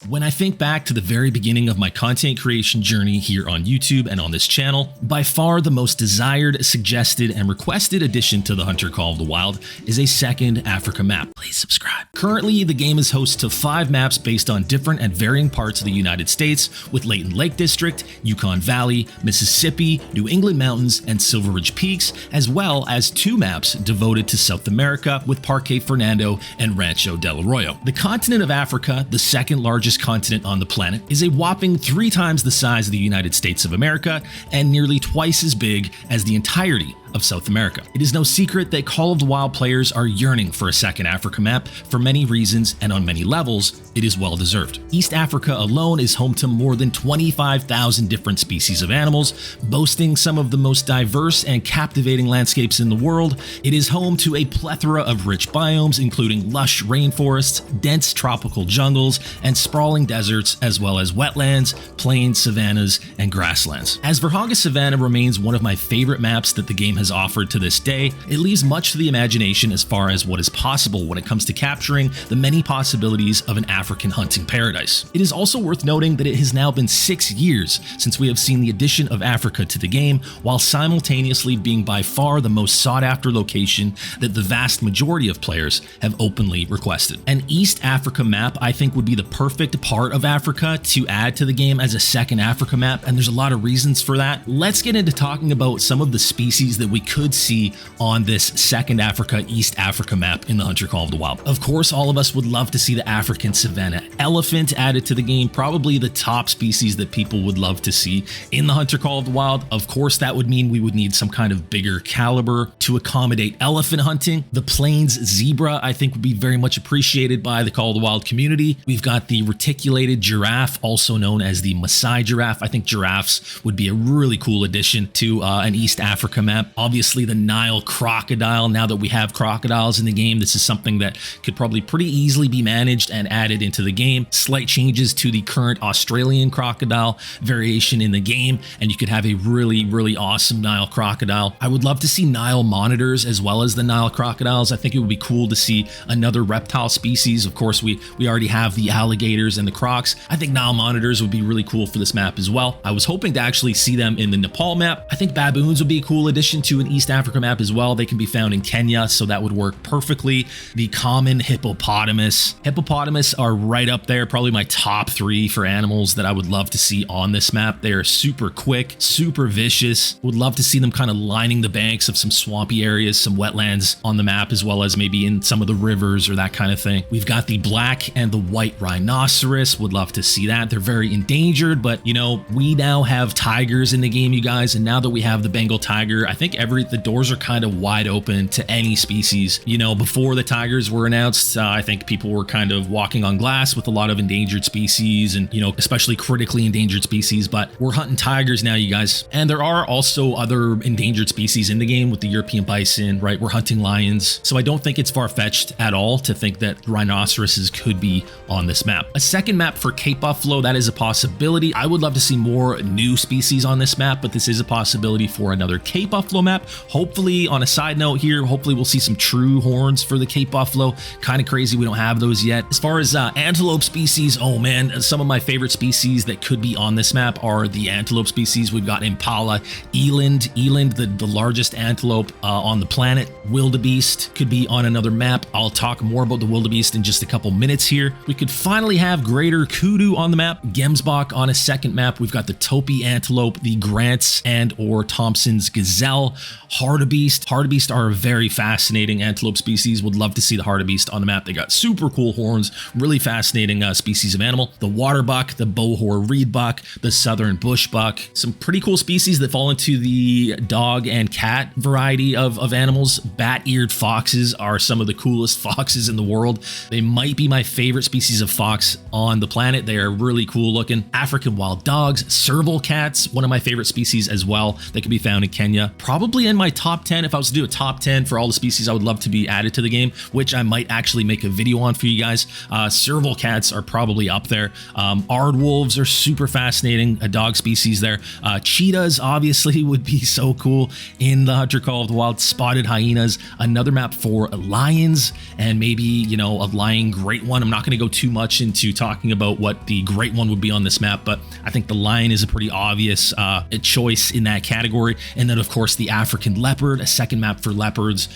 When I think back to the very beginning of my content creation journey here on YouTube and on this channel, by far the most desired, suggested, and requested addition to the Hunter Call of the Wild is a second Africa map. Please subscribe. Currently, the game is host to 5 maps based on different and varying parts of the United States, with Layton Lake District, Yukon Valley, Mississippi, New England Mountains, and Silver Ridge Peaks, as well as 2 maps devoted to South America with Parque Fernando and Rancho del Arroyo. The continent of Africa, the second largest continent on the planet, is a whopping 3 times the size of the United States of America and nearly twice as big as the entirety of South America. It is no secret that Call of the Wild players are yearning for a second Africa map for many reasons, and on many levels, it is well deserved. East Africa alone is home to more than 25,000 different species of animals, boasting some of the most diverse and captivating landscapes in the world. It is home to a plethora of rich biomes, including lush rainforests, dense tropical jungles, and sprawling deserts, as well as wetlands, plains, savannas, and grasslands. As Virhonga Savanna remains one of my favorite maps that the game has offered to this day, it leaves much to the imagination as far as what is possible when it comes to capturing the many possibilities of an African hunting paradise. It is also worth noting that it has now been 6 years since we have seen the addition of Africa to the game, while simultaneously being by far the most sought after location that the vast majority of players have openly requested. An East Africa map, I think, would be the perfect part of Africa to add to the game as a second Africa map, and there's a lot of reasons for that. Let's get into talking about some of the species that we could see on this second Africa, East Africa map in the Hunter Call of the Wild. Of course, all of us would love to see the African savanna elephant added to the game, probably the top species that people would love to see in the Hunter Call of the Wild. Of course, that would mean we would need some kind of bigger caliber to accommodate elephant hunting. The plains zebra, I think, would be very much appreciated by the Call of the Wild community. We've got the reticulated giraffe, also known as the Maasai giraffe. I think giraffes would be a really cool addition to an East Africa map. Obviously, the Nile crocodile. Now that we have crocodiles in the game, this is something that could probably pretty easily be managed and added into the game. Slight changes to the current Australian crocodile variation in the game, and you could have a really awesome Nile crocodile. I would love to see Nile monitors as well as the Nile crocodiles. I think it would be cool to see another reptile species. Of course, we already have the alligators and the crocs. I think Nile monitors would be really cool for this map as well. I was hoping to actually see them in the Nepal map. I think baboons would be a cool addition to an East Africa map as well. They can be found in Kenya, so that would work perfectly. The common hippopotamus. Hippopotamus are right up there, probably my top 3 for animals that I would love to see on this map. They are super quick, super vicious. Would love to see them kind of lining the banks of some swampy areas, some wetlands on the map, as well as maybe in some of the rivers or that kind of thing. We've got the black and the white rhinoceros. Would love to see that. They're very endangered, but you know, we now have tigers in the game, you guys, and now that we have the Bengal tiger, I think the doors are kind of wide open to any species. You know, before the tigers were announced, I think people were kind of walking on glass with a lot of endangered species and, you know, especially critically endangered species, but we're hunting tigers now, you guys. And there are also other endangered species in the game with the European bison, right? We're hunting lions. So I don't think it's far-fetched at all to think that rhinoceroses could be on this map. A second map for Cape Buffalo, that is a possibility. I would love to see more new species on this map, but this is a possibility for another Cape Buffalo map. Hopefully, on a side note here, hopefully we'll see some true horns for the Cape Buffalo. Kind of crazy we don't have those yet. As far as antelope species, oh man, some of my favorite species that could be on this map are the antelope species. We've got impala, eland, the largest antelope on the planet. Wildebeest could be on another map. I'll talk more about the wildebeest in just a couple minutes here. We could finally have greater kudu on the map. Gemsbok on a second map. We've got the Topi antelope, the Grants and or Thompson's gazelle. Hartebeest. Hartebeest are a very fascinating antelope species. Would love to see the hartebeest on the map. They got super cool horns, really fascinating species of animal. The waterbuck, the bowhor reedbuck, the southern bushbuck. Some pretty cool species that fall into the dog and cat variety of animals. Bat-eared foxes are some of the coolest foxes in the world. They might be my favorite species of fox on the planet. They are really cool looking. African wild dogs, serval cats, one of my favorite species as well that can be found in Kenya. Probably probably in my top 10. If I was to do a top 10 for all the species I would love to be added to the game, which I might actually make a video on for you guys. Serval cats are probably up there. Aardwolves are super fascinating, a dog species there. Cheetahs obviously would be so cool in the Hunter Call of the Wild. Spotted hyenas, another map for lions, and maybe, you know, a lion great one. I'm not going to go too much into talking about what the great one would be on this map, but I think the lion is a pretty obvious choice in that category. And then of course the African leopard, a second map for leopards,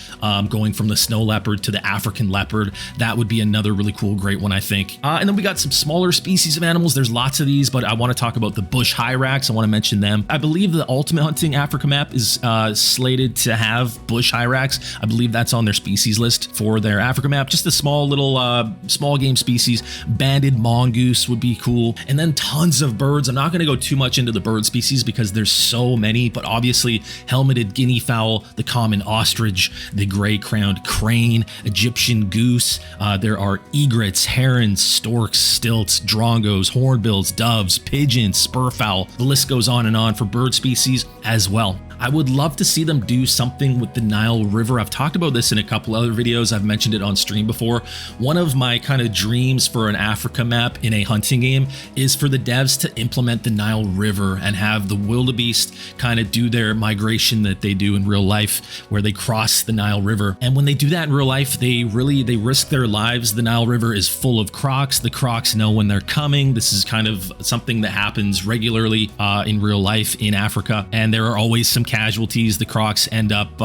going from the snow leopard to the African leopard. That would be another really cool great one, I think. And then we got some smaller species of animals. There's lots of these, but I want to talk about the bush hyrax. I want to mention them. I believe the Ultimate Hunting Africa map is slated to have bush hyrax. I believe that's on their species list for their Africa map. Just a small little small game species. Banded mongoose would be cool. And then tons of birds. I'm not going to go too much into the bird species because there's so many, but obviously helmeted guinea fowl, the common ostrich, the gray-crowned crane, Egyptian goose. There are egrets, herons, storks, stilts, drongos, hornbills, doves, pigeons, spurfowl. The list goes on and on for bird species as well. I would love to see them do something with the Nile River. I've talked about this in a couple other videos. I've mentioned it on stream before. One of my kind of dreams for an Africa map in a hunting game is for the devs to implement the Nile River and have the wildebeest kind of do their migration that they do in real life, where they cross the Nile River. And when they do that in real life, they risk their lives. The Nile River is full of crocs. The crocs know when they're coming. This is kind of something that happens regularly in real life in Africa. And there are always some casualties. The crocs end up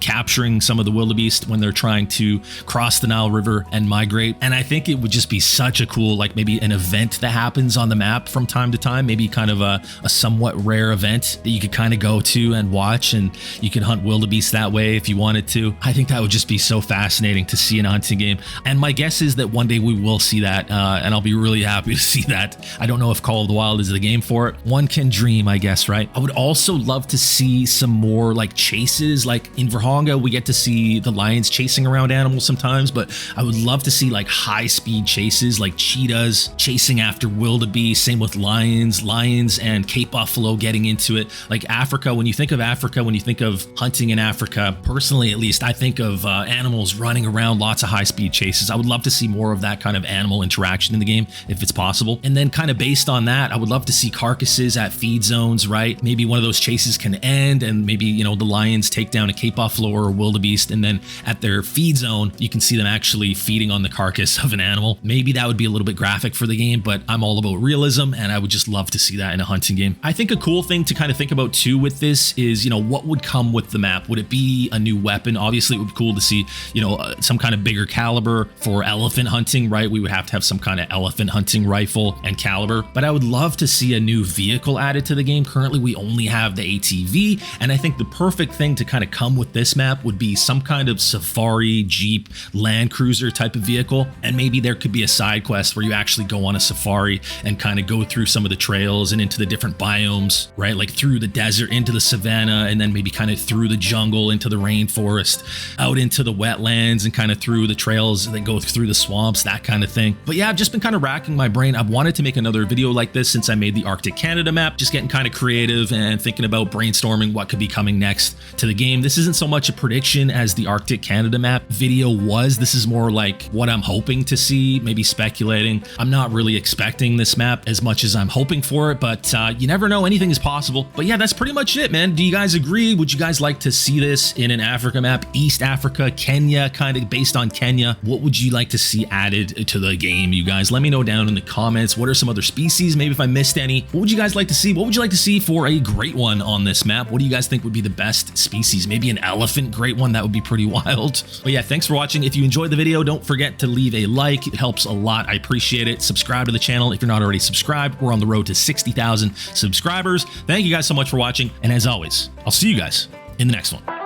capturing some of the wildebeest when they're trying to cross the Nile River and migrate. And I think it would just be such a cool, like maybe an event that happens on the map from time to time, maybe kind of a somewhat rare event that you could kind of go to and watch, and you can hunt wildebeest that way if you wanted to. I think that would just be so fascinating to see in a hunting game. And my guess is that one day we will see that, and I'll be really happy to see that. I don't know if Call of the Wild is the game for it. One can dream, I guess, right? I would also love to see some more like chases. Like in Virhonga, we get to see the lions chasing around animals sometimes, but I would love to see like high speed chases, like cheetahs chasing after wildebeest. Same with lions and Cape buffalo getting into it. Like Africa, when you think of Africa, when you think of hunting in Africa, personally at least, I think of animals running around, lots of high speed chases. I would love to see more of that kind of animal interaction in the game if it's possible. And then kind of based on that, I would love to see carcasses at feed zones, right? Maybe one of those chases can end and maybe, you know, the lions take down a Cape buffalo or a wildebeest, and then at their feed zone, you can see them actually feeding on the carcass of an animal. Maybe that would be a little bit graphic for the game, but I'm all about realism, and I would just love to see that in a hunting game. I think a cool thing to kind of think about too with this is, you know, what would come with the map? Would it be a new weapon? Obviously, it would be cool to see, you know, some kind of bigger caliber for elephant hunting, right? We would have to have some kind of elephant hunting rifle and caliber, but I would love to see a new vehicle added to the game. Currently, we only have the ATV, and I think the perfect thing to kind of come with this map would be some kind of safari, Jeep, Land Cruiser type of vehicle. And maybe there could be a side quest where you actually go on a safari and kind of go through some of the trails and into the different biomes, right? Like through the desert, into the savannah, and then maybe kind of through the jungle, into the rainforest, out into the wetlands, and kind of through the trails that go through the swamps, that kind of thing. But yeah, I've just been kind of racking my brain. I've wanted to make another video like this since I made the Arctic Canada map, just getting kind of creative and thinking about brainstorming what could be coming next to the game. This isn't so much a prediction as the Arctic Canada map video was. This is more like what I'm hoping to see, maybe speculating. I'm not really expecting this map as much as I'm hoping for it, but you never know, anything is possible. But yeah, that's pretty much it, man. Do you guys agree? Would you guys like to see this in an Africa map? East Africa, Kenya, kind of based on Kenya. What would you like to see added to the game, you guys? Let me know down in the comments. What are some other species? Maybe if I missed any. What would you guys like to see? What would you like to see for a great one on this map? What do you guys think would be the best species? Maybe an elephant great one. That would be pretty wild. But yeah, thanks for watching. If you enjoyed the video, don't forget to leave a like. It helps a lot. I appreciate it. Subscribe to the channel if you're not already subscribed. We're on the road to 60,000 subscribers. Thank you guys so much for watching. And as always, I'll see you guys in the next one.